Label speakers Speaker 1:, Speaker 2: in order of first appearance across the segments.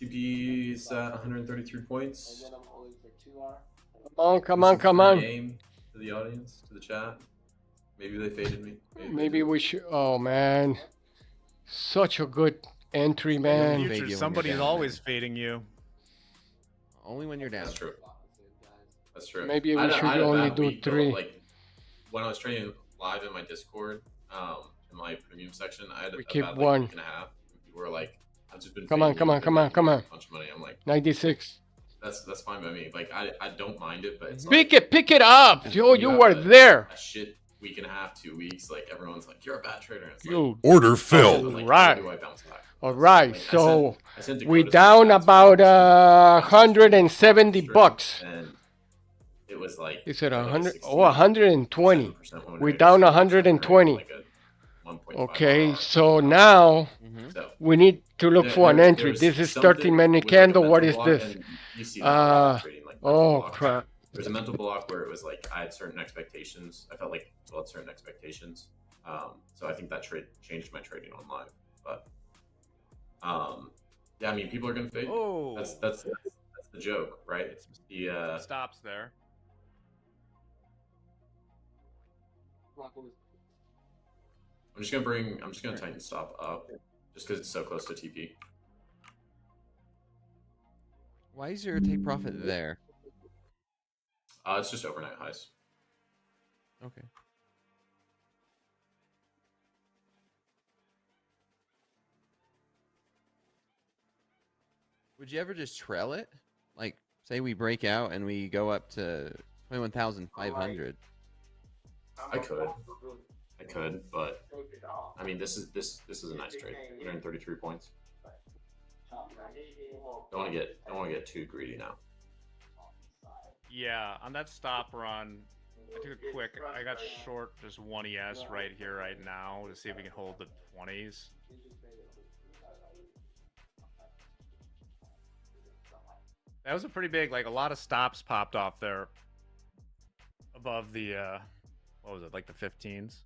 Speaker 1: TP's at 133 points.
Speaker 2: Come on.
Speaker 1: Game to the audience, to the chat. Maybe they faded me.
Speaker 2: Maybe we should. Oh man, such a good entry, man.
Speaker 3: Future, somebody's always fading you.
Speaker 4: Only when you're down.
Speaker 1: That's true. That's true.
Speaker 2: Maybe we should only do 3.
Speaker 1: Like when I was trading live in my Discord, in my premium section, I had
Speaker 2: We
Speaker 1: about
Speaker 2: keep
Speaker 1: like
Speaker 2: 1.
Speaker 1: a week and a half. People were like, "I've just been."
Speaker 2: Come on.
Speaker 1: A bunch of money. I'm like
Speaker 2: 96.
Speaker 1: That's fine by me. Like I don't mind it, but it's
Speaker 2: pick it up. You were there.
Speaker 1: A shit week and a half, 2 weeks. Like everyone's like, "You're a bad trader." And it's
Speaker 2: You
Speaker 5: order filled.
Speaker 1: like,
Speaker 2: right.
Speaker 1: how do I bounce back?
Speaker 2: All right.
Speaker 1: Like,
Speaker 2: So
Speaker 1: I sent
Speaker 2: we
Speaker 1: Dakota
Speaker 2: down
Speaker 1: some stats
Speaker 2: about
Speaker 1: for
Speaker 2: 170 bucks.
Speaker 1: And it was like.
Speaker 2: Is it 100?
Speaker 1: 60,
Speaker 2: Oh, 120.
Speaker 1: 7% win
Speaker 2: We're
Speaker 1: rate,
Speaker 2: down
Speaker 1: 60%,
Speaker 2: 120.
Speaker 1: like a 1.5
Speaker 2: Okay.
Speaker 1: RR.
Speaker 2: So now
Speaker 1: So,
Speaker 2: we need to look for an entry. This is 30-minute candle. What is this? Oh crap.
Speaker 1: There's a mental block where it was like I had certain expectations. I felt like I had certain expectations. So I think that trade changed my trading on live. But yeah, I mean, people are gonna fade.
Speaker 3: Oh,
Speaker 1: That's the joke, right? It's the
Speaker 3: stops there.
Speaker 1: I'm just gonna tighten stop up, just because it's so close to TP.
Speaker 4: Why is your take profit there?
Speaker 1: It's just overnight highs.
Speaker 4: Okay. Would you ever just trail it? Like, say we break out and we go up to 21,500.
Speaker 1: I could, but I mean, this is a nice trade. 133 points. Don't want to get too greedy now.
Speaker 3: Yeah, on that stop run, I took a quick. I got short just 1 ES right here, right now, to see if we can hold the 20s. That was a pretty big, like a lot of stops popped off there above the, what was it, like the 15s?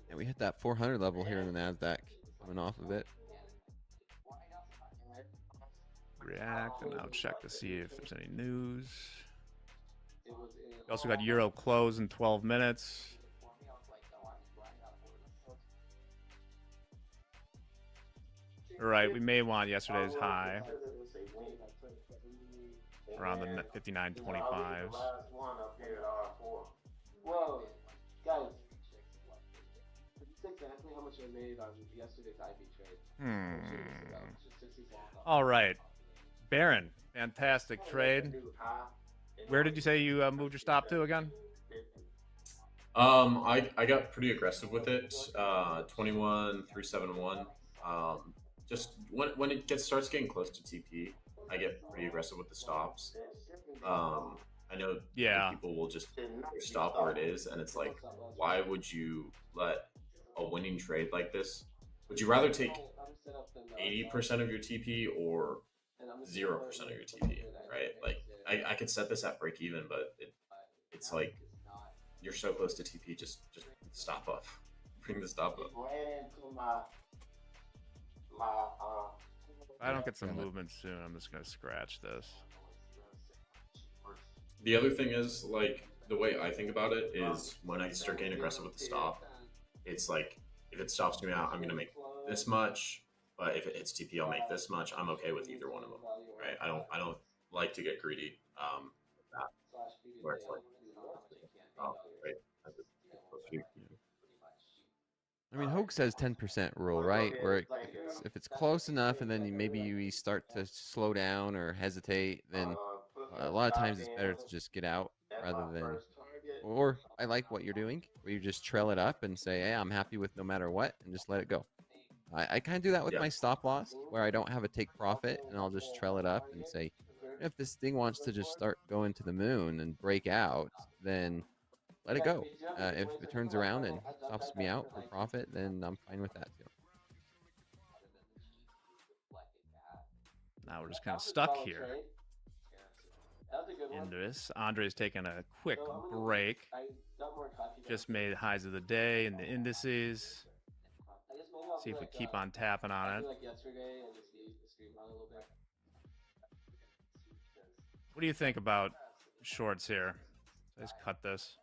Speaker 4: And we hit that 400 level here in the Nasdaq, coming off of it.
Speaker 3: React, and now check to see if there's any news. We also got Euro close in 12 minutes. Right, we may want yesterday's high around the 59.25s.
Speaker 6: Whoa, guys. Exactly how much I made on yesterday's IB trade.
Speaker 3: All right, Baron, fantastic trade. Where did you say you moved your stop to again?
Speaker 1: I got pretty aggressive with it. 21,371. Just when it starts getting close to TP, I get pretty aggressive with the stops. I know people will just stop where it is, and it's like, why would you let a winning trade like this? Would you rather take 80% of your TP or 0% of your TP, right? Like, I could set this at break even, but it's like you're so close to TP, just stop up. Bring the stop up.
Speaker 3: If I don't get some movement soon, I'm just gonna scratch this.
Speaker 1: The other thing is, like, the way I think about it is when I start getting aggressive with the stop, it's like, if it stops me out, I'm going to make this much, but if it hits TP, I'll make this much. I'm okay with either one of them, right? I don't like to get greedy. Where it's like, right?
Speaker 4: I mean, Hogue says 10% rule, right? Where if it's close enough and then maybe you start to slow down or hesitate, then a lot of times it's better to just get out rather than, or I like what you're doing, where you just trail it up and say, hey, I'm happy with no matter what, and just let it go. I kind of do that with my stop loss, where I don't have a take profit, and I'll just trail it up and say, if this thing wants to just start going to the moon and break out, then let it go. If it turns around and stops me out for profit, then I'm fine with that too.
Speaker 3: Now we're just kind of stuck here into this. Andre's taking a quick break. Just made highs of the day in the indices. See if we keep on tapping on it.
Speaker 6: Like yesterday and just the stream run a little bit.
Speaker 3: What do you think about shorts here? Let's cut this.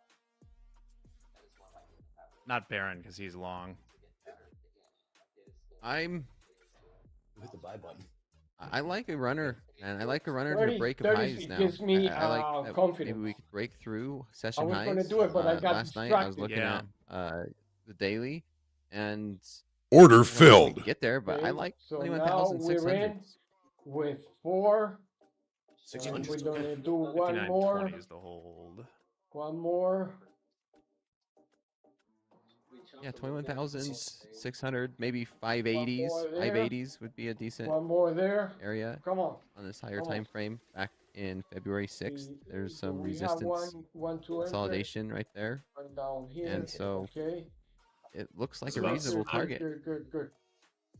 Speaker 3: Not Baron because he's long.
Speaker 4: I'm.
Speaker 5: Hit the buy button.
Speaker 4: I like a runner, and I like a runner to
Speaker 2: 30,
Speaker 4: break of
Speaker 2: 30
Speaker 4: highs now.
Speaker 2: gives me,
Speaker 4: I like that
Speaker 2: confidence.
Speaker 4: maybe we could break through
Speaker 2: I
Speaker 4: session
Speaker 2: was
Speaker 4: highs.
Speaker 2: gonna do it, but I got
Speaker 4: last night I was
Speaker 2: distracted.
Speaker 4: looking at the daily, and
Speaker 7: Order
Speaker 4: I don't know if we
Speaker 7: filled.
Speaker 4: could get there, but I
Speaker 2: Okay,
Speaker 4: like
Speaker 2: so now
Speaker 4: 21,600.
Speaker 2: we're in with 4.
Speaker 5: 600.
Speaker 2: We're gonna do one
Speaker 3: 59.20
Speaker 2: more.
Speaker 3: is the hold.
Speaker 2: One more.
Speaker 4: Yeah, 21,600, maybe 580s.
Speaker 2: more there.
Speaker 4: 580s would be a decent
Speaker 2: One more there.
Speaker 4: area
Speaker 2: Come on.
Speaker 4: on this higher
Speaker 2: Come on.
Speaker 4: time frame. Back in February 6th, there's
Speaker 2: Do
Speaker 4: some
Speaker 2: we have
Speaker 4: resistance
Speaker 2: one to enter?
Speaker 4: consolidation right there.
Speaker 2: One down here.
Speaker 4: And so
Speaker 2: Okay.
Speaker 4: it looks like
Speaker 1: It's
Speaker 4: a
Speaker 1: about
Speaker 4: reasonable
Speaker 1: good,
Speaker 4: target.
Speaker 2: Good.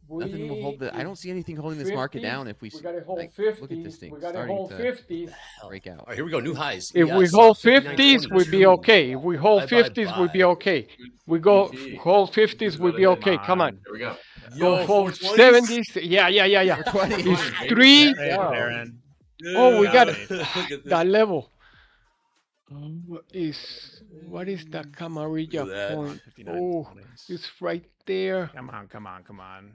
Speaker 4: Nothing will hold the. I don't see anything holding this market
Speaker 2: 50s,
Speaker 4: down if we
Speaker 2: We gotta hold
Speaker 4: like,
Speaker 2: 50s.
Speaker 4: look at this thing
Speaker 2: We gotta
Speaker 4: starting
Speaker 2: hold
Speaker 4: to
Speaker 2: 50s.
Speaker 4: break out.
Speaker 5: All right, here we go. New highs.
Speaker 2: If we
Speaker 5: Yes,
Speaker 2: hold
Speaker 5: 59.22.
Speaker 2: 50s, we'd be okay. If we hold
Speaker 5: Bye,
Speaker 2: 50s, we'd be
Speaker 5: bye.
Speaker 2: okay. We go
Speaker 1: TP.
Speaker 2: hold 50s, we'd be okay. Come on.
Speaker 1: Here we go.
Speaker 2: Go
Speaker 5: Yo,
Speaker 2: hold
Speaker 5: 420s?
Speaker 2: 70s. Yeah.
Speaker 4: 420.
Speaker 2: It's 3.
Speaker 3: Hey, Baron.
Speaker 2: Oh, we got
Speaker 3: Got
Speaker 2: it.
Speaker 3: me.
Speaker 5: Look at this.
Speaker 2: That level. What is the Camarilla
Speaker 5: Look at that.
Speaker 2: point?
Speaker 3: 59
Speaker 2: Oh,
Speaker 3: 20s.
Speaker 2: it's right there.
Speaker 3: Come on.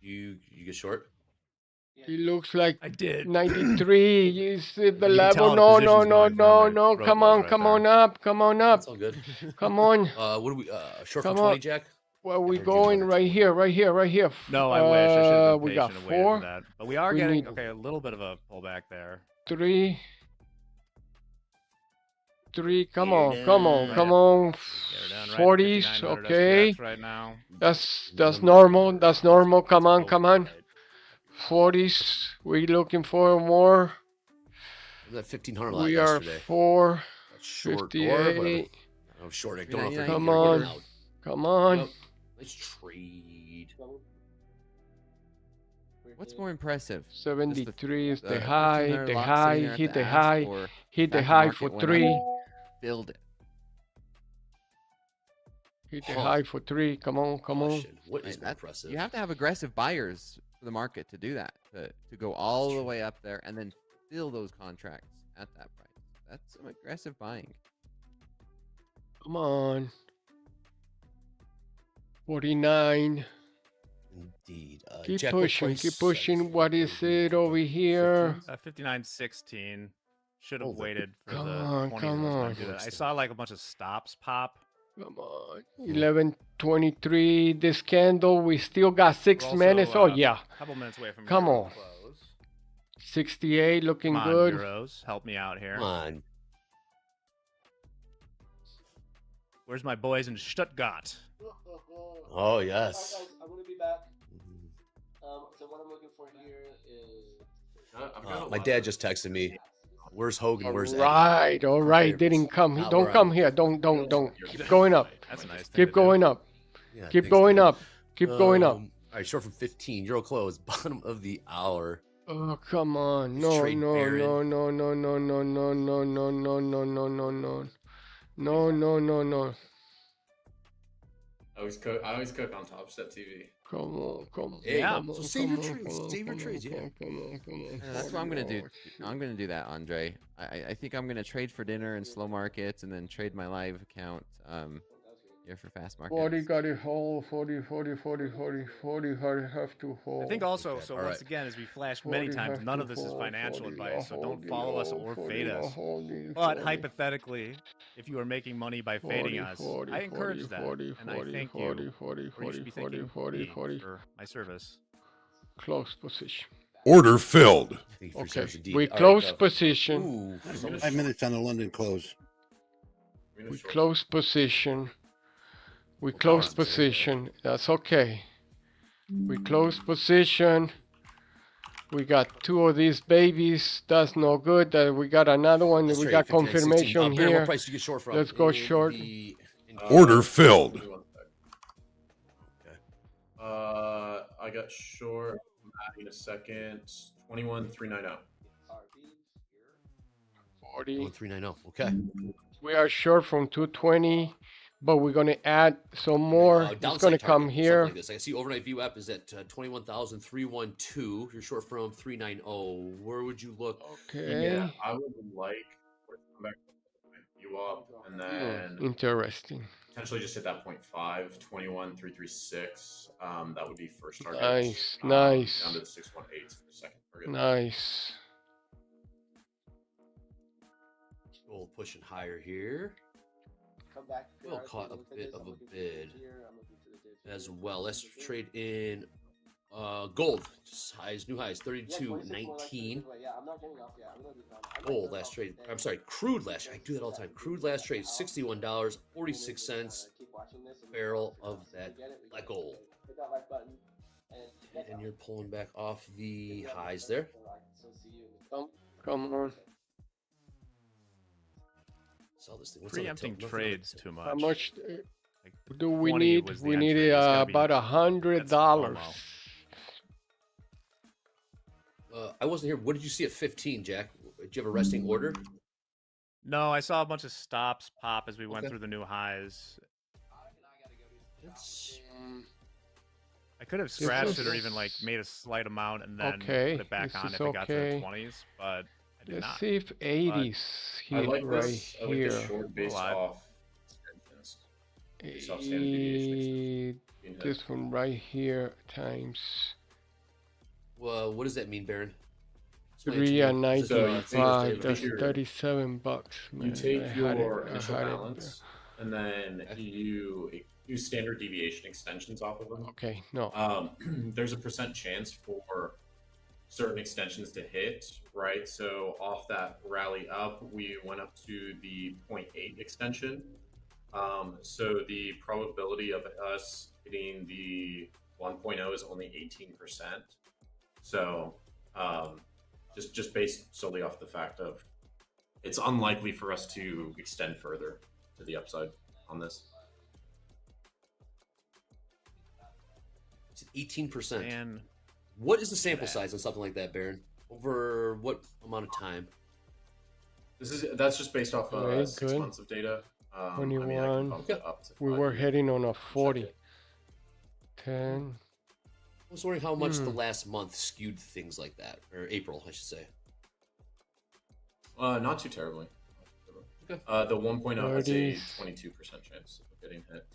Speaker 5: You get short?
Speaker 2: It looks like
Speaker 3: I did.
Speaker 2: 93. You see the
Speaker 3: You can
Speaker 2: level?
Speaker 3: tell
Speaker 2: No.
Speaker 3: the position's going from my road
Speaker 2: Come
Speaker 3: was
Speaker 2: on,
Speaker 3: right
Speaker 2: come
Speaker 3: there.
Speaker 2: on up. Come on up.
Speaker 5: That's all good.
Speaker 2: Come on.
Speaker 5: What do we short
Speaker 2: Come
Speaker 5: for 20,
Speaker 2: on.
Speaker 5: Jack?
Speaker 2: Where are we
Speaker 5: I heard you
Speaker 2: going?
Speaker 5: wanted
Speaker 2: Right here.
Speaker 3: No, I wish. I should have been
Speaker 2: We got
Speaker 3: patient and waited
Speaker 2: 4,
Speaker 3: for that. But we are
Speaker 2: We
Speaker 3: getting
Speaker 2: need-
Speaker 3: a little bit of a pullback there.
Speaker 2: 3. Come
Speaker 5: Get her
Speaker 2: on.
Speaker 5: down.
Speaker 3: Get her down right
Speaker 2: 40s.
Speaker 3: 5900
Speaker 2: Okay.
Speaker 3: SPX right now.
Speaker 2: That's normal. Come on.
Speaker 3: Right.
Speaker 2: 40s. We looking for more.
Speaker 5: Was that 1,500 lot
Speaker 2: We are
Speaker 5: yesterday?
Speaker 2: 4.
Speaker 5: That's short or whatever.
Speaker 2: 58.
Speaker 5: I'm short. I don't know if they're
Speaker 4: 399.
Speaker 2: Come
Speaker 5: gonna
Speaker 2: on.
Speaker 5: get it out.
Speaker 2: Come on.
Speaker 5: Yep. Nice trade.
Speaker 4: What's more impressive?
Speaker 2: 73 is the
Speaker 4: 1500
Speaker 2: high. The
Speaker 4: lot
Speaker 2: high.
Speaker 4: sitting there at
Speaker 2: Hit
Speaker 4: the
Speaker 2: the
Speaker 4: ask,
Speaker 2: high.
Speaker 4: or
Speaker 2: Hit the
Speaker 4: fact
Speaker 2: high
Speaker 4: market
Speaker 2: for
Speaker 4: went up
Speaker 2: 3.
Speaker 4: and Build it.
Speaker 2: Hit the
Speaker 5: Huh.
Speaker 2: high for 3. Come on.
Speaker 5: Question. What is
Speaker 4: Right,
Speaker 5: more
Speaker 4: that-
Speaker 5: impressive?
Speaker 4: You have to have aggressive buyers for the market to do that. To go all the way up there and then fill those contracts at that price. That's some aggressive buying.
Speaker 2: Come on. 49.
Speaker 5: Indeed.
Speaker 2: Keep
Speaker 5: Jack, what
Speaker 2: pushing.
Speaker 5: price
Speaker 2: Keep
Speaker 5: size
Speaker 2: pushing. What is it over here?
Speaker 3: 59.16. Should have
Speaker 5: Hold it.
Speaker 3: waited for
Speaker 2: Come
Speaker 3: the
Speaker 2: on,
Speaker 3: 20s.
Speaker 2: come
Speaker 3: I was gonna
Speaker 2: on.
Speaker 3: do that. I saw like a bunch of stops pop.
Speaker 2: Come on. 11:23. This candle. We still got 6
Speaker 3: We're also,
Speaker 2: minutes. Oh yeah.
Speaker 3: A couple minutes away from
Speaker 2: Come
Speaker 3: Euro
Speaker 2: on.
Speaker 3: close.
Speaker 2: 68. Looking
Speaker 3: Come on,
Speaker 2: good.
Speaker 3: Euros. Help me out here.
Speaker 5: Come on.
Speaker 3: Where's my boys in Stuttgart?
Speaker 5: Oh, yes.
Speaker 6: Alright, guys, I'm gonna be back. So what I'm looking for here is.
Speaker 1: I've got a
Speaker 5: My
Speaker 1: lot
Speaker 5: dad
Speaker 1: of-
Speaker 5: just texted me. Where's Hogan? Where's Eddie?
Speaker 2: All right.
Speaker 5: favorites.
Speaker 2: Didn't come.
Speaker 5: Not
Speaker 2: Don't
Speaker 5: where
Speaker 2: come
Speaker 5: I-
Speaker 2: here. Don't. Keep going up.
Speaker 3: That's a nice thing
Speaker 2: Keep
Speaker 3: to
Speaker 2: going
Speaker 3: do.
Speaker 2: up.
Speaker 5: Yeah,
Speaker 2: Keep
Speaker 5: thanks,
Speaker 2: going
Speaker 5: Dad.
Speaker 2: up. Keep going up.
Speaker 5: All right, short from 15. Euro close. Bottom of the hour.
Speaker 2: Oh, come on.
Speaker 5: Let's
Speaker 2: No.
Speaker 5: trade Baron.
Speaker 2: No.
Speaker 1: I always cook on Top Step TV.
Speaker 2: Come on.
Speaker 5: Hey,
Speaker 2: come
Speaker 5: so
Speaker 2: on,
Speaker 5: save your
Speaker 2: come on,
Speaker 5: trades,
Speaker 2: come on,
Speaker 5: save your
Speaker 2: come
Speaker 5: trades,
Speaker 2: on,
Speaker 5: yeah.
Speaker 2: Come on.
Speaker 4: That's what I'm gonna do.
Speaker 2: Oh,
Speaker 4: I'm gonna do that, Andre. I think I'm gonna trade for dinner in slow markets and then trade my live account here for fast markets.
Speaker 2: 40 got it hold. 40. Have to hold.
Speaker 3: I think also,
Speaker 5: Okay,
Speaker 3: so
Speaker 5: all
Speaker 3: once
Speaker 5: right.
Speaker 3: again, as we flashed many
Speaker 2: 40
Speaker 3: times,
Speaker 2: have
Speaker 3: none
Speaker 2: to
Speaker 3: of this is
Speaker 2: hold,
Speaker 3: financial
Speaker 2: 40
Speaker 3: advice, so don't
Speaker 2: holding,
Speaker 3: follow us or
Speaker 2: 40
Speaker 3: fade us.
Speaker 2: holding,
Speaker 3: But
Speaker 2: 40,
Speaker 3: hypothetically, if you are making money by fading us, I encourage that, and I thank you, or you should be thanking me for my service.
Speaker 2: Close position.
Speaker 7: Order filled.
Speaker 5: Thank you for your
Speaker 2: Okay.
Speaker 5: service indeed.
Speaker 2: We
Speaker 5: All right,
Speaker 2: close
Speaker 5: go.
Speaker 2: position.
Speaker 5: Ooh, so much-
Speaker 8: 5 minutes on the London close.
Speaker 2: We close position. We close position. That's okay. We close position. We got 2 of these babies. That's no good. We got another one.
Speaker 5: Let's
Speaker 2: We
Speaker 5: trade
Speaker 2: got
Speaker 5: 59, 16.
Speaker 2: confirmation
Speaker 5: Baron,
Speaker 2: here.
Speaker 5: what price did you get short from?
Speaker 2: Let's go
Speaker 5: In
Speaker 2: short.
Speaker 5: the- in-
Speaker 7: Order filled.
Speaker 1: Give me 1 sec. I got short. I'm adding a second. 21,390.
Speaker 2: 40.
Speaker 5: 1390. Okay.
Speaker 2: We are short from 220. but we're gonna add some more. It's gonna come here.
Speaker 5: Like this. I see overnight VWAP is at 21,312. You're short from 390. Where would you look?
Speaker 2: Okay.
Speaker 1: Yeah, I would like to come back you up and then
Speaker 2: interesting.
Speaker 1: Potentially just hit that 0.5, 21,336. That would be first target.
Speaker 2: Nice,
Speaker 1: nice. Down to the 618 for the second target.
Speaker 2: Nice.
Speaker 5: Gold pushing higher here.
Speaker 6: Come back.
Speaker 5: Well, caught a bit of a bid as well. Let's trade in gold. Just highs, new highs, 32.19. Gold last trade. I'm sorry, crude last. I do that all the time. Crude last trade, $61.46. Barrel of that black gold. And you're pulling back off the highs there.
Speaker 2: Come on.
Speaker 5: Sell this thing.
Speaker 3: Preempting trades too much.
Speaker 2: How much
Speaker 3: like
Speaker 2: do we need? We need about $100.
Speaker 5: I wasn't here. What did you see at 15, Jack? Did you have a resting order?
Speaker 3: No, I saw a bunch of stops pop as we went through the new highs. I could have scratched it or even like made a slight amount and then put it back on if it got to the 20s, but I did not.
Speaker 2: Let's see if 80s hit
Speaker 1: right
Speaker 2: here.
Speaker 1: I like this short based off
Speaker 2: this one right here times.
Speaker 5: Well, what does that mean, Baron?
Speaker 2: 3.95. That's $37. Man.
Speaker 1: You take your initial balance and then you use standard deviation extensions off of them.
Speaker 2: Okay, no.
Speaker 1: There's a % chance for certain extensions to hit, right? So off that rally up, we went up to the 0.8 extension. So the probability of us hitting the 1.0 is only 18%. So just based solely off the fact of it's unlikely for us to extend further to the upside on this.
Speaker 5: It's 18%.
Speaker 3: And
Speaker 5: what is the sample size on something like that, Baron? Over what amount of time?
Speaker 1: That's just based off 6 months of data.
Speaker 2: 21. We were heading on a 40. 10.
Speaker 5: I was wondering how much the last month skewed things like that, or April, I should say.
Speaker 1: Not too terribly. Okay. The 1.0 has a 22% chance of getting hit,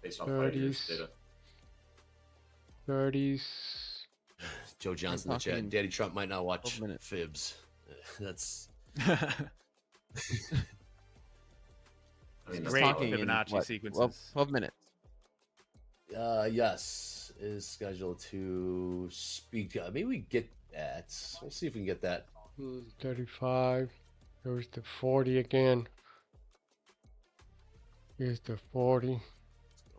Speaker 1: based off 5 years data.
Speaker 2: 30s.
Speaker 5: Joe Johnson in the chat. Daddy Trump might not watch Fibs. That's.
Speaker 3: I mean, great Fibonacci sequences.
Speaker 4: 12 minutes.
Speaker 5: Yes, is scheduled to speak. Maybe we get that. We'll see if we can get that.
Speaker 2: 35. There's the 40 again. Here's the 40.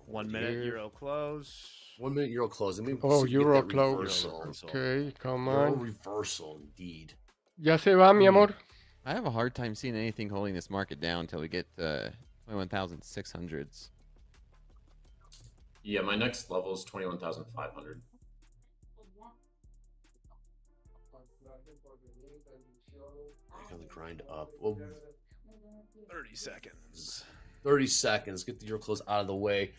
Speaker 3: 1 minute Euro close.
Speaker 5: 1 minute Euro close.
Speaker 2: Euro close. Okay, come on.
Speaker 5: Euro reversal, indeed.
Speaker 2: Ya se va, mi amor.
Speaker 4: I have a hard time seeing anything holding this market down until we get 21,600s.
Speaker 1: Yeah, my next level is 21,500.
Speaker 5: Back on the grind up. Oh.
Speaker 3: 30 seconds.
Speaker 5: 30 seconds. Get the Euro close out of the way.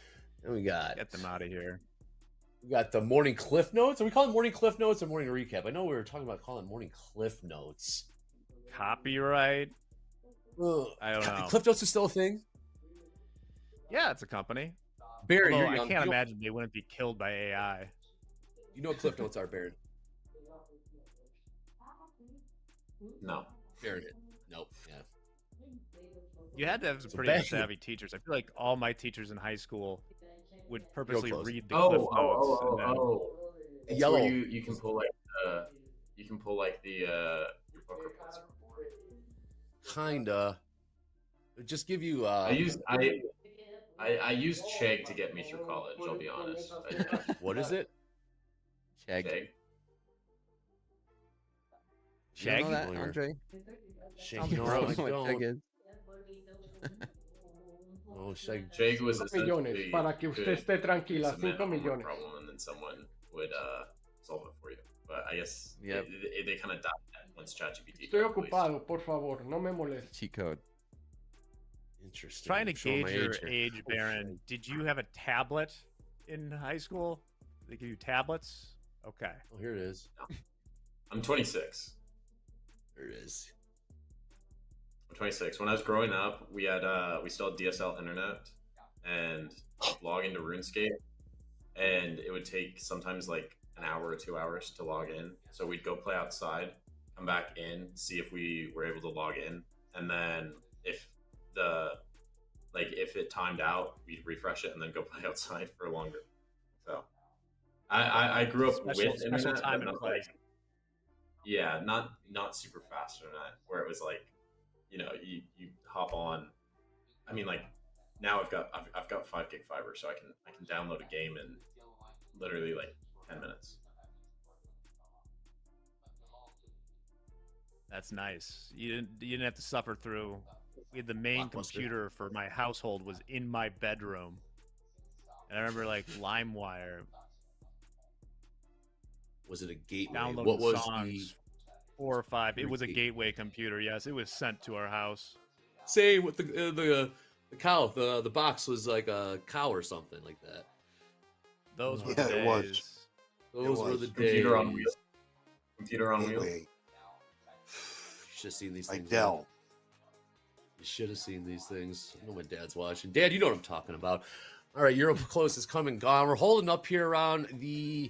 Speaker 5: And we got...
Speaker 3: Get them out of here.
Speaker 5: We got the morning cliff notes. Are we calling morning cliff notes or morning recap? I know we were talking about calling morning cliff notes.
Speaker 3: Copyright? I don't know.
Speaker 5: Cliff notes is still a thing?
Speaker 3: Yeah, it's a company.
Speaker 5: Barry,
Speaker 3: I can't imagine they wouldn't be killed by AI.
Speaker 5: You know what cliff notes are, Baron?
Speaker 1: No.
Speaker 5: Baron, nope. Yeah.
Speaker 3: You had to have some pretty savvy teachers. I feel like all my teachers in high school would purposely read the cliff notes.
Speaker 1: Yellow. You can pull like the your book reports from
Speaker 5: kinda. Just give you.
Speaker 1: I used Chegg to get me through college. I'll be honest.
Speaker 5: What is it?
Speaker 4: Chegg.
Speaker 5: Chegg?
Speaker 4: You know that, Andre?
Speaker 5: Chegg, no, I don't. Oh,
Speaker 1: Chegg was
Speaker 2: millones para que usted esté tranquila. 5 millones.
Speaker 1: Problem, and then someone would solve it for you. But I guess they kind of died once ChatGPT.
Speaker 2: Estoy ocupado, por favor, no me moleste.
Speaker 4: Cheat code.
Speaker 5: Interesting.
Speaker 3: Trying to
Speaker 5: Showing
Speaker 3: gauge
Speaker 5: my
Speaker 3: your
Speaker 5: here.
Speaker 3: age, Baron. Did you have a tablet in high school? They give you tablets? Okay.
Speaker 5: Oh, here it is.
Speaker 1: I'm 26.
Speaker 5: There it is.
Speaker 1: I'm 26. When I was growing up, we still had DSL internet and log into RuneScape, and it would take sometimes like an hour or 2 hours to log in. So we'd go play outside, come back in, see if we were able to log in, and then if it timed out, we'd refresh it and then go play outside for longer. So I grew up with internet,
Speaker 3: time
Speaker 1: but
Speaker 3: and
Speaker 1: not
Speaker 3: place.
Speaker 1: like, yeah, not super fast internet where it was like, you hop on. I mean, like now I've got 5 gig fiber, so I can download a game in literally like 10 minutes.
Speaker 3: That's nice. You didn't have to suffer through. We had the main computer for my household was in my bedroom, and I remember like LimeWire.
Speaker 5: Was it a gateway?
Speaker 3: Downloading
Speaker 5: What was
Speaker 3: songs, 4 or 5. It was a gateway computer. Yes, it was sent to our house.
Speaker 5: Say with the cow? The box was like a cow or something like that.
Speaker 3: Those were
Speaker 8: Yeah,
Speaker 3: the
Speaker 8: it was.
Speaker 3: days.
Speaker 5: Those were the days.
Speaker 1: Computer on wheels. Computer on wheels.
Speaker 8: Gateway,
Speaker 5: You should have seen these
Speaker 8: like
Speaker 5: things.
Speaker 8: Dell.
Speaker 5: You should have seen these things. I know my dad's watching. Dad, you know what I'm talking about. All right, Euro close is come and gone. We're holding up here around the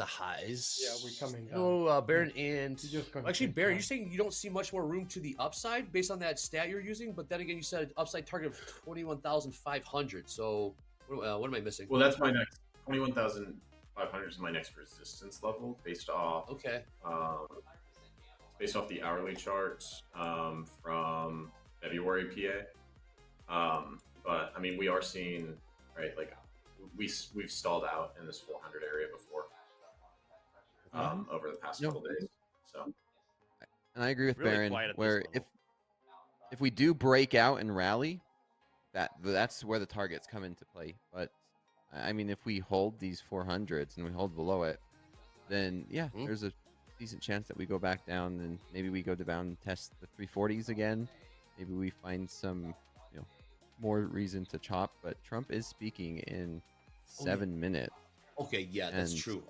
Speaker 5: highs.
Speaker 2: Yeah, we're coming down.
Speaker 5: Oh, Baron and
Speaker 2: just gonna
Speaker 5: actually,
Speaker 2: take
Speaker 5: Baron,
Speaker 2: time.
Speaker 5: you're saying you don't see much more room to the upside based on that stat you're using, but then again, you said upside target of 21,500. So what am I missing?
Speaker 1: Well, that's my next 21,500 is my next resistance level based off.
Speaker 5: Okay.
Speaker 1: Based off the hourly chart from February PA. But I mean, we are seeing, right, like we've stalled out in this 400 area before over the past couple days. So,
Speaker 4: And I agree with
Speaker 3: Really
Speaker 4: Baron,
Speaker 3: quiet at this
Speaker 4: where
Speaker 3: level.
Speaker 4: if we do break out and rally, that's where the targets come into play. But I mean, if we hold these 400s and we hold below it, then yeah, there's a decent chance that we go back down, and maybe we go down and test the 340s again. Maybe we find some, more reason to chop. But Trump is speaking in 7 minutes.
Speaker 5: Okay, yeah, that's
Speaker 4: And
Speaker 5: true.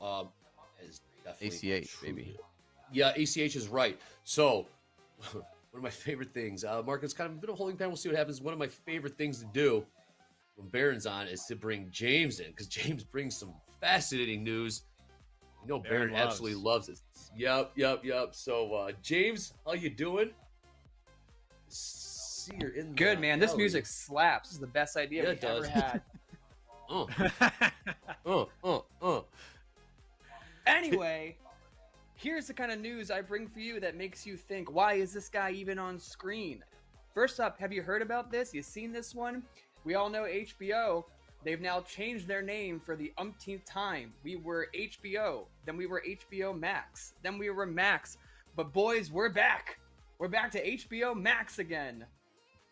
Speaker 5: Is definitely
Speaker 4: ACH,
Speaker 5: true.
Speaker 4: baby.
Speaker 5: Yeah, ACH is right. So, one of my favorite things, Mark, it's kind of a bit of a holding pattern. We'll see what happens. One of my favorite things to do when Baron's on is to bring James in, because James brings some fascinating news. Baron absolutely loves it. Yep. So, James, how you doing? See, you're in the
Speaker 9: Good, man. This
Speaker 5: gallery.
Speaker 9: music slaps. This is the best idea
Speaker 5: Yeah,
Speaker 9: we've
Speaker 5: it does.
Speaker 9: ever had.
Speaker 5: Anyway,
Speaker 9: Anyway, here's the kind of news I bring for you that makes you think, why is this guy even on screen? First up, have you heard about this? You seen this one? We all know HBO. They've now changed their name for the umpteenth time. We were HBO, then we were HBO Max, then we were Max. But boys, we're back. We're back to HBO Max again.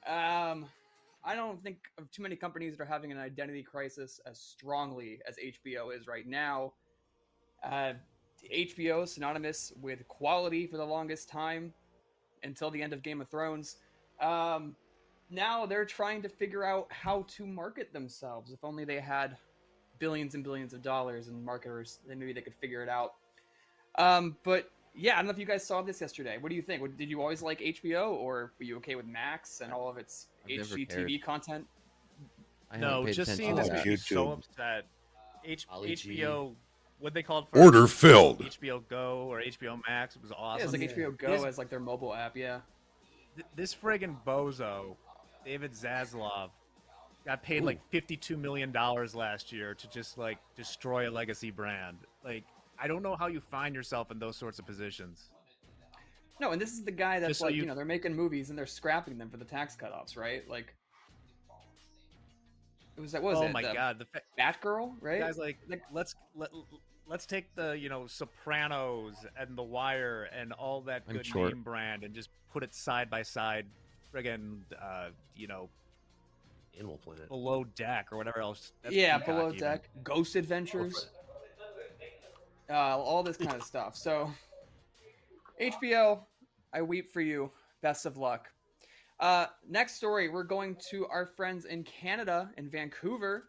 Speaker 9: I don't think of too many companies that are having an identity crisis as strongly as HBO is right now. HBO synonymous with quality for the longest time until the end of Game of Thrones. Now they're trying to figure out how to market themselves. If only they had billions and billions of dollars and marketers, then maybe they could figure it out. But yeah, I don't know if you guys saw this yesterday. What do you think? Did you always like HBO, or were you okay with Max and all of its
Speaker 4: I've never
Speaker 9: HGTV content?
Speaker 4: I haven't
Speaker 3: No,
Speaker 4: paid
Speaker 3: just
Speaker 4: attention
Speaker 3: seeing
Speaker 4: to
Speaker 3: this
Speaker 4: that.
Speaker 3: makes me so
Speaker 8: YouTube.
Speaker 3: upset.
Speaker 5: Ollie G.
Speaker 3: HBO, what they called
Speaker 7: Order filled.
Speaker 3: HBO Go or HBO Max. It was awesome.
Speaker 9: Yeah, it's like HBO Go
Speaker 3: This-
Speaker 9: as like their mobile app. Yeah.
Speaker 3: This friggin' bozo, David Zaslav, got paid like $52 million last year to just like destroy a legacy brand. Like, I don't know how you find yourself in those sorts of positions.
Speaker 9: No, and this is the guy that's
Speaker 3: Just so
Speaker 9: like,
Speaker 3: you-
Speaker 9: they're making movies and they're scrapping them for the tax cutoffs, right? Like, it was like, what was
Speaker 3: Oh
Speaker 9: it?
Speaker 3: my
Speaker 9: the
Speaker 3: god, the
Speaker 9: Batgirl, right?
Speaker 3: guys like let's take the Sopranos and The Wire and all that
Speaker 4: I'm
Speaker 3: good
Speaker 4: short.
Speaker 3: name brand and just put it side by side, friggin'
Speaker 5: Animal Planet.
Speaker 3: Below Deck or whatever else. That's
Speaker 9: yeah,
Speaker 3: Peacock
Speaker 9: Below
Speaker 3: even.
Speaker 9: Deck, Ghost Adventures, all this kind of stuff. So, HBO, I weep for you. Best of luck. Next story, we're going to our friends in Canada, in Vancouver,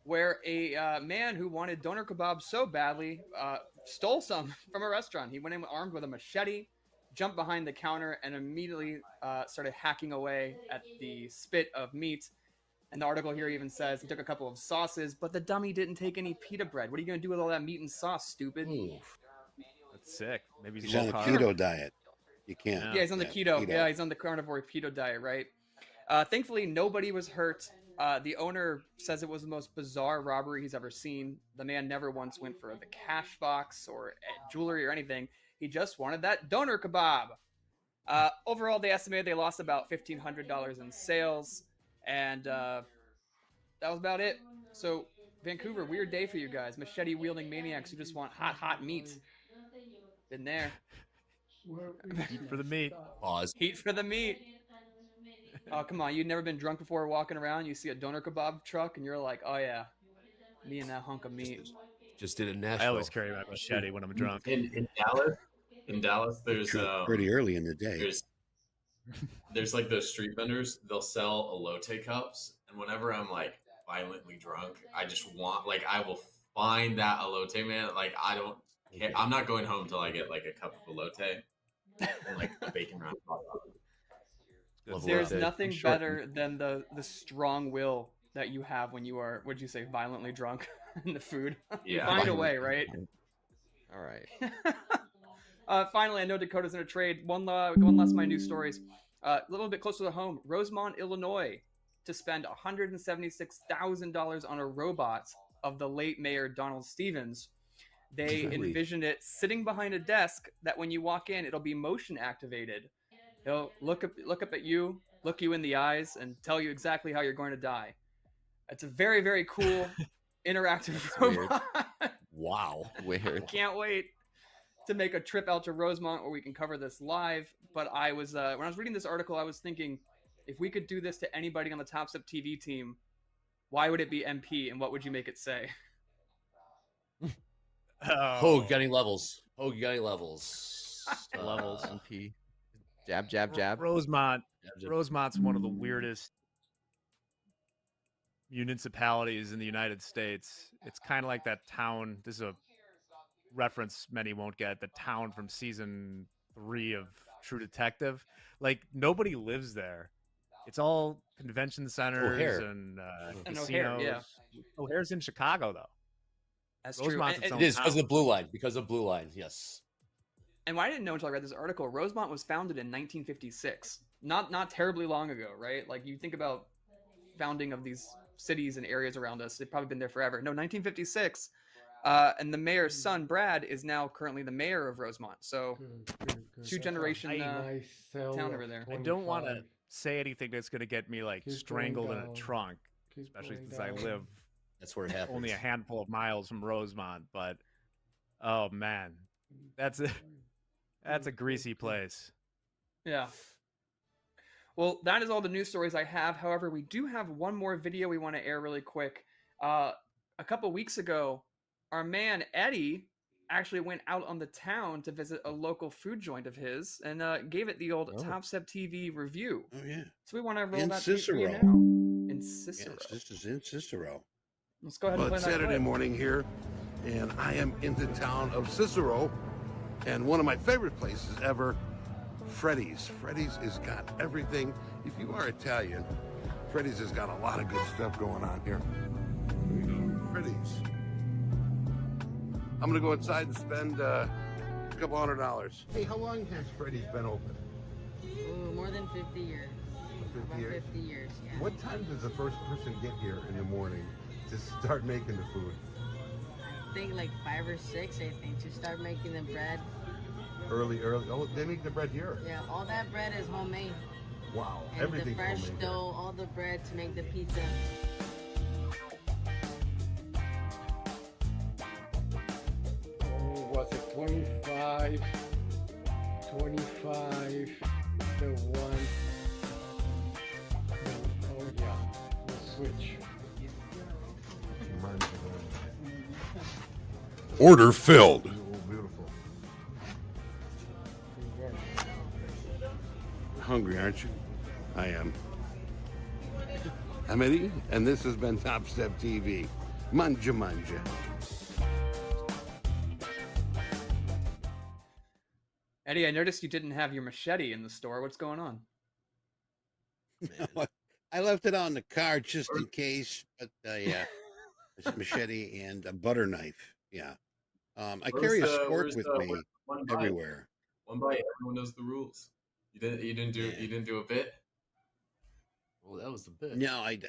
Speaker 9: where a man who wanted doner kebab so badly stole some from a restaurant. He went in armed with a machete, jumped behind the counter, and immediately started hacking away at the spit of meat. And the article here even says he took a couple of sauces, but the dummy didn't take any pita bread. What are you going to do with all that meat and sauce, stupid?
Speaker 5: Ooh.
Speaker 3: That's sick. Maybe
Speaker 8: He's on the keto diet. You can't.
Speaker 9: Yeah, he's on the keto. Yeah, he's on the carnivore keto diet, right? Thankfully, nobody was hurt. The owner says it was the most bizarre robbery he's ever seen. The man never once went for the cash box or jewelry or anything. He just wanted that doner kebab. Overall, they estimated they lost about $1,500 in sales. And that was about it. So, Vancouver, weird day for you guys. Machete-wielding maniacs who just want hot meat. Been there.
Speaker 3: Heat for the meat.
Speaker 5: Pause.
Speaker 9: Heat for the meat. Oh, come on. You've never been drunk before walking around. You see a doner kebab truck, and you're like, oh, yeah. Me and that hunk of meat.
Speaker 5: Just did it in Nashville.
Speaker 3: I always carry my machete when I'm drunk.
Speaker 1: In Dallas, there's
Speaker 8: pretty early in the day.
Speaker 1: There's like those street vendors. They'll sell elote cups, and whenever I'm like violently drunk, I just want I will find that elote, man. Like I don't care. I'm not going home till I get like a cup of elote and like a bacon round.
Speaker 9: There's nothing better than the strong will that you have when you are, what'd you say, violently drunk in the food. You find a way, right?
Speaker 4: All right.
Speaker 9: Finally, I know Dakota's in a trade. One last of my news stories. A little bit closer to home, Rosemont, Illinois, to spend $176,000 on a robot of the late Mayor Donald Stevens. They envisioned it sitting behind a desk that when you walk in, it'll be motion activated. He'll look up at you, look you in the eyes, and tell you exactly how you're going to die. It's a very, very cool interactive robot.
Speaker 5: Wow.
Speaker 4: Weird.
Speaker 9: Can't wait to make a trip out to Rosemont where we can cover this live. But I was when I was reading this article, I was thinking, if we could do this to anybody on the Top Step TV team, why would it be MP, and what would you make it say?
Speaker 5: Hogue, got any levels? Hogue, got any levels?
Speaker 3: Levels.
Speaker 4: MP. Jab, jab, jab.
Speaker 3: Rosemont's one of the
Speaker 8: Mm.
Speaker 3: weirdest municipalities in the United States. It's kind of like that town. This is a reference many won't get. The town from season 3 of True Detective. Like nobody lives there. It's all convention centers
Speaker 5: O'Hare.
Speaker 3: and casinos.
Speaker 9: O'Hare, yeah.
Speaker 3: O'Hare's in Chicago though.
Speaker 9: That's true.
Speaker 3: Rosemont's its
Speaker 9: And,
Speaker 3: own
Speaker 5: It is
Speaker 3: town.
Speaker 5: because of the blue line. Because of blue line, yes.
Speaker 9: and what I didn't know until I read this article, Rosemont was founded in 1956. Not terribly long ago, right? Like you think about founding of these cities and areas around us, they've probably been there forever. No, 1956. And the mayor's son, Brad, is now currently the mayor of Rosemont. So, two-generation town over there.
Speaker 3: I don't want to say anything that's going to get me like strangled in a trunk, especially since I live
Speaker 5: That's where it happens.
Speaker 3: only a handful of miles from Rosemont. But oh man, that's a greasy place.
Speaker 9: Yeah. Well, that is all the news stories I have. However, we do have one more video we want to air really quick. A couple weeks ago, our man Eddie actually went out on the town to visit a local food joint of his and gave it the old Top Step TV review.
Speaker 8: Oh yeah.
Speaker 9: So we want to roll
Speaker 8: In
Speaker 9: that tape for you
Speaker 8: Cicero.
Speaker 9: now. In Cicero.
Speaker 8: Yes, this is in Cicero.
Speaker 9: Let's go ahead and
Speaker 7: Well,
Speaker 9: play
Speaker 7: it's
Speaker 9: that
Speaker 7: Saturday
Speaker 9: clip.
Speaker 7: morning here, and I am in the town of Cicero, and one of my favorite places ever, Freddy's. Freddy's has got everything. If you are Italian, Freddy's has got a lot of good stuff going on here. Here we go, Freddy's. I'm gonna go inside and spend a couple $100. Hey, how long has Freddy's been open?
Speaker 10: Ooh, more than 50 years.
Speaker 7: 50
Speaker 10: About
Speaker 7: years?
Speaker 10: 50 years, yeah.
Speaker 7: What time does the first person get here in the morning to start making the food?
Speaker 10: I think like 5 or 6, I think, to start making the bread.
Speaker 7: Early. Oh, they make the bread here.
Speaker 10: Yeah, all that bread is homemade.
Speaker 7: Wow,
Speaker 10: And
Speaker 7: everything's
Speaker 10: the fresh
Speaker 7: homemade.
Speaker 10: dough, all the bread to make the pizza.
Speaker 2: Oh, was it 25? 25 to 1. Oh yeah, we'll switch.
Speaker 7: Order filled. Beautiful. Hungry, aren't you? I am Hamidi, and this has been Top Step TV. Manja manja.
Speaker 9: Eddie, I noticed you didn't have your machete in the store. What's going on?
Speaker 8: I left it out in the car just in case, but yeah, machete and a butter knife. Yeah, I carry a spork with me everywhere.
Speaker 1: One bite. Everyone knows the rules. You didn't do a bit.
Speaker 5: Well, that was the bit.
Speaker 8: No, I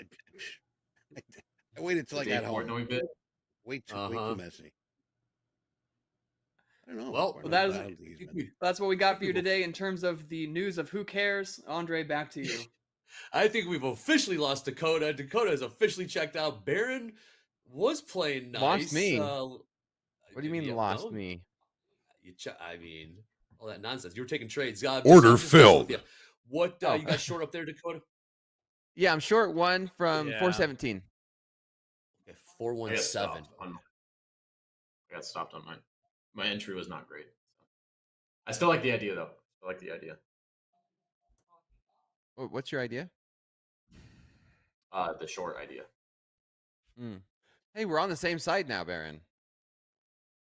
Speaker 8: waited till I got home.
Speaker 1: Bit.
Speaker 8: Way too messy. I don't know.
Speaker 5: Well,
Speaker 9: that's what we got for you today in terms of the news of Who Cares. Andre, back to you.
Speaker 5: I think we've officially lost Dakota. Dakota has officially checked out. Baron was playing nice.
Speaker 4: Lost me. What do you mean lost me?
Speaker 5: I mean, all that nonsense. You were taking trades.
Speaker 7: Order filled.
Speaker 5: What you got short up there, Dakota?
Speaker 4: Yeah, I'm short one from 417.
Speaker 5: Okay, 417.
Speaker 1: I got stopped on mine. My entry was not great. So. I still like the idea, though. I like the idea.
Speaker 4: What's your idea?
Speaker 1: The short idea.
Speaker 4: Hey, we're on the same side now, Baron.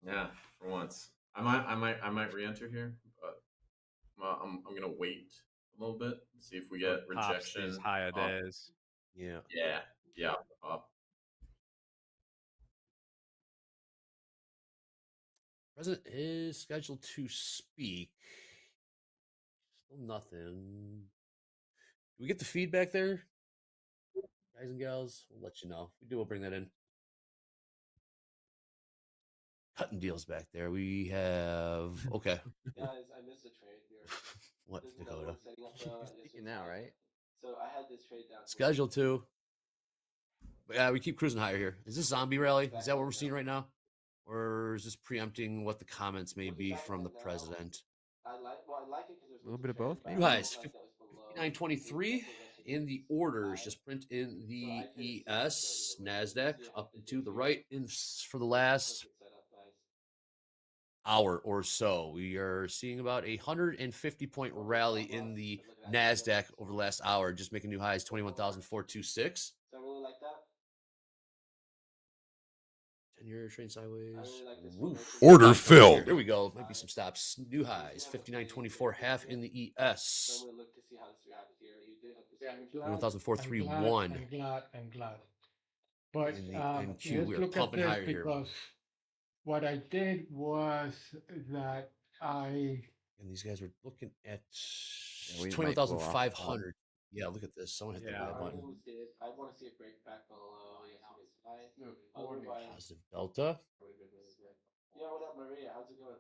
Speaker 1: Yeah, for once. I might re-enter here, but I'm gonna wait a little bit, see if we get rejection.
Speaker 3: Higher days.
Speaker 5: Yeah. President is scheduled to speak. Still nothing. Do we get the feedback there? Guys and gals, we'll let you know. If we do, we'll bring that in. Cutting deals back there. We have okay.
Speaker 6: Guys, I missed a trade here.
Speaker 5: What, Dakota?
Speaker 4: You're speaking now, right?
Speaker 6: So I had this trade down.
Speaker 5: Scheduled to. But yeah, we keep cruising higher here. Is this zombie rally? Is that what we're seeing right now? Or is this preempting what the comments may be from the president?
Speaker 6: I like it because there's
Speaker 4: a little bit of both, maybe.
Speaker 5: Guys, 59.23 in the orders. Just print in the ES, Nasdaq, up and to the right for the last hour or so. We are seeing about a 150-point rally in the Nasdaq over the last hour, just making new highs, 21,426.
Speaker 6: So I really like that.
Speaker 5: 10-year trade sideways.
Speaker 7: Order filled.
Speaker 5: There we go. Might be some stops. New highs, 59.24, half in the ES.
Speaker 6: So I'm gonna look to see how this reacts here. You did have this
Speaker 5: 21,431.
Speaker 2: I'm glad. But
Speaker 5: In the
Speaker 2: let's
Speaker 5: NQ, we are
Speaker 2: look at
Speaker 5: pumping
Speaker 2: this
Speaker 5: higher here.
Speaker 2: because what I did was that
Speaker 5: And these guys were looking at
Speaker 4: we might
Speaker 5: 21,500. Yeah, look at this. Someone hit the buy button.
Speaker 6: I want to see a break back below yesterday's high.
Speaker 5: Positive delta
Speaker 6: Yeah, what up, Maria? How's it going?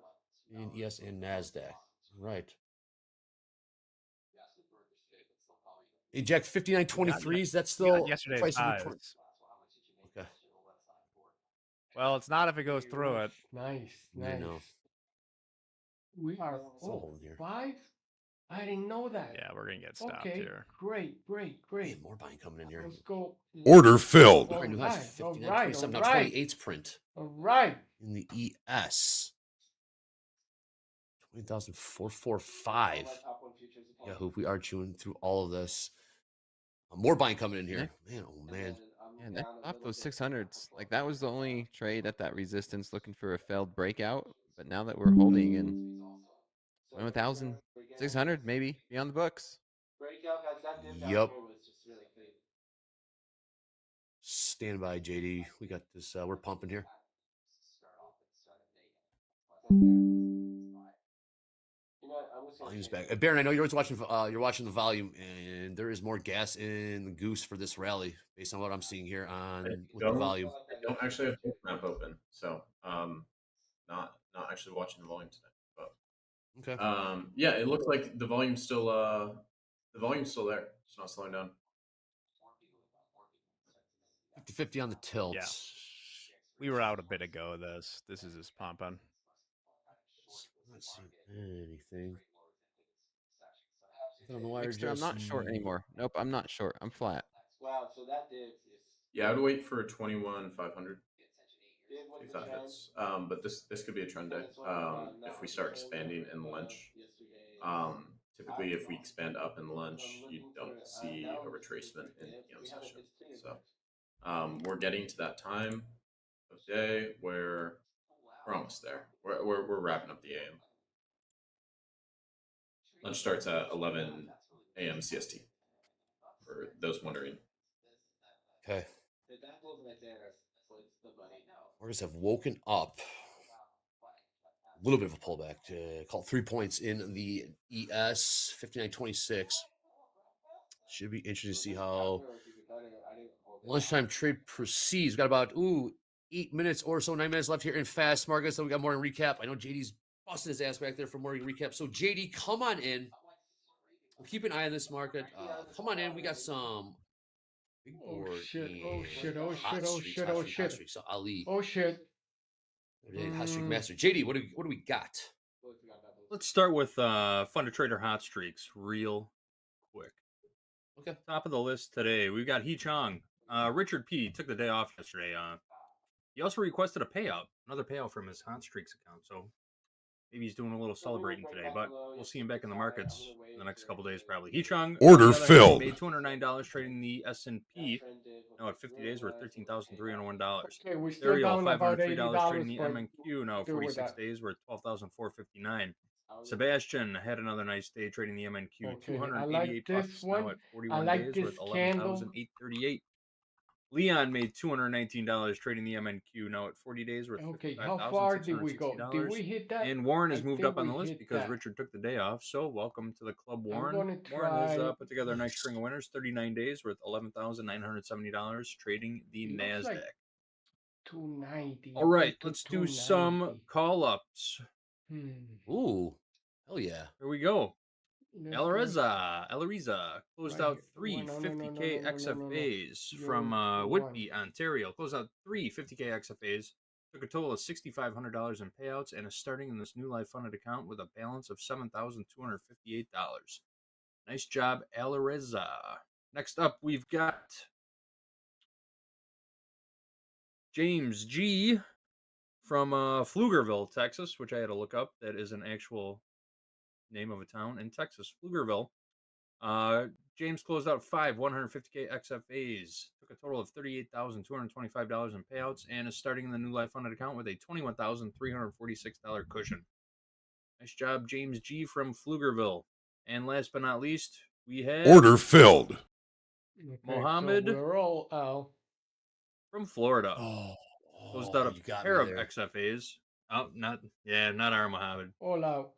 Speaker 5: in ES and NASDAQ. Right. Eject 59.23s. That's still
Speaker 3: yesterday's
Speaker 5: price of
Speaker 3: highs.
Speaker 5: Okay.
Speaker 3: Well, it's not if it goes through it.
Speaker 2: nice.
Speaker 5: You know.
Speaker 2: We are
Speaker 5: Sold here.
Speaker 2: 5. I didn't know that.
Speaker 3: Yeah, we're gonna get stopped
Speaker 2: Okay,
Speaker 3: here.
Speaker 2: great.
Speaker 5: Man, more buying coming in here.
Speaker 2: Let's go.
Speaker 7: Order filled.
Speaker 5: All right, new highs,
Speaker 2: All
Speaker 5: 59.27. Now
Speaker 2: right.
Speaker 5: 28's print
Speaker 2: All right.
Speaker 5: in the ES. 20,445. Yeah, hope we are chewing through all of this. More buying coming in here. Man, oh man.
Speaker 4: Yeah, next off those 600s. Like that was the only trade at that resistance looking for a failed breakout. But now that we're holding in 1,600, maybe be on the books.
Speaker 5: Yep. Stand by, JD. We got this. We're pumping here. Volume's back. Baron, I know you're always watching. You're watching the volume, and there is more gas in the goose for this rally, based on what I'm seeing here on with the volume.
Speaker 1: I don't actually have the map open, so not actually watching the volume today. But
Speaker 5: okay.
Speaker 1: Yeah, it looks like the volume's still there. It's not slowing down.
Speaker 5: 50-50 on the tilt.
Speaker 3: Yeah. We were out a bit ago. This is just pumping.
Speaker 5: Not seeing anything. On the wire,
Speaker 4: Extra, I'm not short anymore. Nope, I'm not short. I'm flat.
Speaker 6: Wow, so that did.
Speaker 1: Yeah, I'd wait for 21,500. If that hits. But this could be a trend day. If we start expanding in lunch. typically, if we expand up in lunch, you don't see a retracement in PM session. So we're getting to that time of day where we're almost there. We're wrapping up the AM. Lunch starts at 11 a.m. CST. For those wondering.
Speaker 5: Okay. Markets have woken up. A little bit of a pullback. Call 3 points in the ES 59.26. Should be interesting to see how lunchtime trade proceeds. We've got about 8 minutes or so, 9 minutes left here in fast markets. So we got more in recap. I know JD's busting his ass back there for more recap. So JD, come on in. We'll keep an eye on this market. Come on in. We got some big board.
Speaker 2: Oh shit! Oh shit! Oh
Speaker 5: hot
Speaker 2: shit! Oh
Speaker 5: streaks,
Speaker 2: shit!
Speaker 5: hot
Speaker 2: Oh
Speaker 5: streak, hot
Speaker 2: shit!
Speaker 5: streak. So Ali.
Speaker 2: Oh shit!
Speaker 5: Hot streak master. JD, what do we got?
Speaker 11: Let's start with fun to trader hot streaks real quick.
Speaker 5: Okay.
Speaker 11: Top of the list today, we've got He Chong. Richard P took the day off yesterday. He also requested a payout, another payout from his hot streaks account. So maybe he's doing a little celebrating today, but we'll see him back in the markets in the next couple days probably. He Chong
Speaker 7: Order filled.
Speaker 11: Made $209 trading the S&P. Now at 50 days, we're at $13,301.
Speaker 2: Okay, we still
Speaker 11: Ariel,
Speaker 2: down about
Speaker 11: $503 trading the
Speaker 2: $80.
Speaker 11: MNQ. Now at 46 days, we're at $12,459. Sebastian had another nice day trading the MNQ.
Speaker 2: Okay,
Speaker 11: 288 bucks. Now at 41 days, we're at $11,838. Leon made $219 trading the MNQ. Now at 40 days, we're at
Speaker 2: okay. How far did we go? Did we hit that?
Speaker 11: And Warren has moved up on the list
Speaker 2: hit
Speaker 11: because
Speaker 2: that.
Speaker 11: Richard took the day off. So welcome to the club, Warren.
Speaker 2: I'm gonna
Speaker 11: Warren has
Speaker 2: try-
Speaker 11: put together a nice string of winners. 39 days worth $11,970 trading the
Speaker 2: It
Speaker 11: Nasdaq.
Speaker 2: looks like 290.
Speaker 11: All right, let's do some call ups.
Speaker 5: Ooh, hell yeah!
Speaker 11: Here we go.
Speaker 2: Let's
Speaker 11: Alariza closed out three
Speaker 2: no,
Speaker 11: 50K
Speaker 2: no, no, no,
Speaker 11: XFAs
Speaker 2: You're
Speaker 11: from
Speaker 2: one.
Speaker 11: Whitby, Ontario. Closed out three 50K XFAs. Took a total of $6,500 in payouts and is starting in this new life funded account with a balance of $7,258. Nice job, Alariza. Next up, we've got James G from Pflugerville, Texas, which I had to look up. That is an actual name of a town in Texas, Pflugerville. James closed out 5 150K XFAs, took a total of $38,225 in payouts, and is starting in the new life funded account with a $21,346 cushion. Nice job, James G from Pflugerville. And last but not least, we have
Speaker 7: Order filled.
Speaker 2: Okay,
Speaker 11: Mohammed
Speaker 2: so we're all out.
Speaker 11: from Florida. Closed out
Speaker 5: you
Speaker 11: a
Speaker 5: got
Speaker 11: pair
Speaker 5: me
Speaker 11: of
Speaker 5: there.
Speaker 11: XFAs. Oh, not our Mohammed.
Speaker 2: All out.